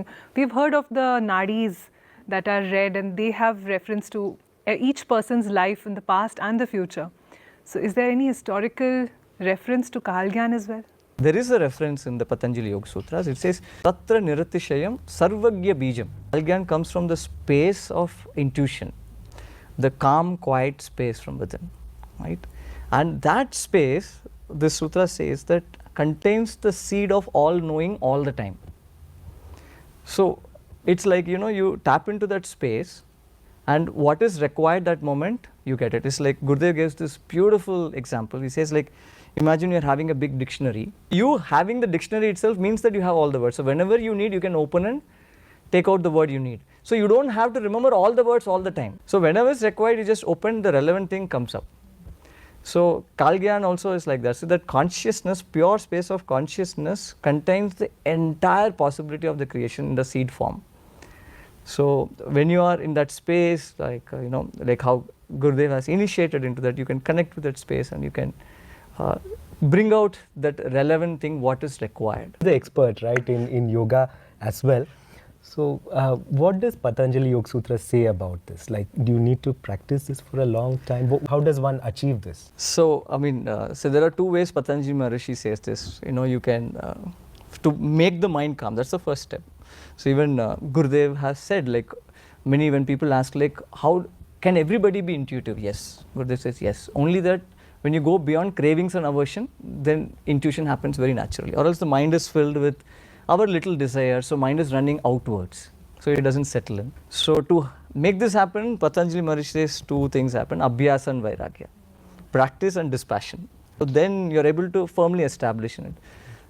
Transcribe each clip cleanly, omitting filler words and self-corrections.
something. We've heard of the nadis that are read, and they have reference to each person's life in the past and the future. So is there any historical reference to Kaal Gyaan as well? There is a reference in the Patanjali Yoga Sutras. It says, Tatra Niratishayam Sarvagya Bijam. Kaal Gyaan comes from the space of intuition, the calm, quiet space from within, right? And that space, this sutra says, that contains the seed of all knowing all the time. So it's like, you tap into that space, and what is required that moment, you get it. It's like Gurudev gives this beautiful example. He says, like, imagine you're having a big dictionary. You having the dictionary itself means that you have all the words. So whenever you need, you can open and take out the word you need. So you don't have to remember all the words all the time. So whenever it's required, you just open, the relevant thing comes up. So Kaal Gyaan also is like that. So that consciousness, pure space of consciousness, contains the entire possibility of the creation in the seed form. So when you are in that space, like like how Gurudev has initiated into that, you can connect with that space and you can bring out that relevant thing, what is required. The expert, right, in yoga as well. So what does Patanjali Yoga Sutra say about this? Like, do you need to practice this for a long time? How does one achieve this? So, so there are two ways Patanjali Maharishi says this. You can, to make the mind calm, that's the first step. So even Gurudev has said, like, when people ask, like, how can everybody be intuitive? Yes. Gurudev says yes. Only that when you go beyond cravings and aversion, then intuition happens very naturally. Or else the mind is filled with our little desires, so mind is running outwards. So it doesn't settle in. So to make this happen, Patanjali Maharishi says two things happen, Abhyasa and Vairagya. Practice and dispassion. So then you're able to firmly establish in it.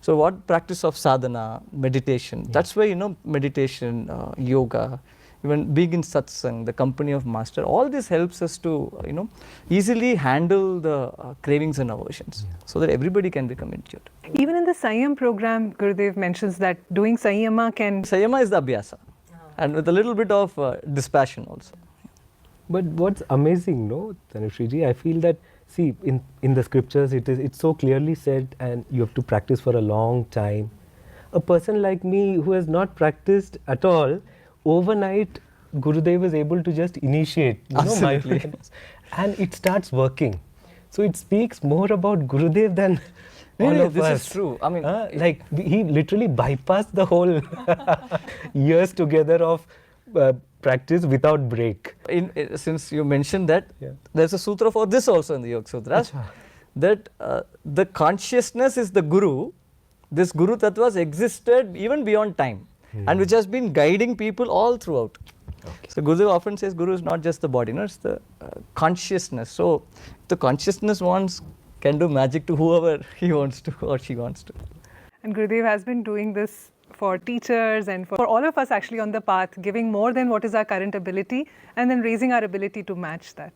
So what practice of sadhana, meditation, that's why, meditation, yoga, even being in satsang, the company of master, all this helps us to, easily handle the cravings and aversions, so that everybody can become intuitive. Even in the Sanyam program, Gurudev mentions that doing Sanyama can... Sanyama is the Abhyasa, and with a little bit of dispassion also. But what's amazing, Tanushriji, I feel that, see, in the scriptures, it's so clearly said, and you have to practice for a long time. A person like me who has not practiced at all, overnight, Gurudev is able to just initiate, mindfulness, and it starts working. So it speaks more about Gurudev than all of this us. Is true. He literally bypassed the whole years together of practice without break. Since you mentioned that, there's a sutra for this also in the Yoga Sutras, that the consciousness is the Guru. This Guru Tattvas existed even beyond time, and which has been guiding people all throughout. Okay. So Gurudev often says Guru is not just the body, it's the consciousness. So the consciousness can do magic to whoever he wants to or she wants to. And Gurudev has been doing this for teachers and for all of us actually on the path, giving more than what is our current ability and then raising our ability to match that.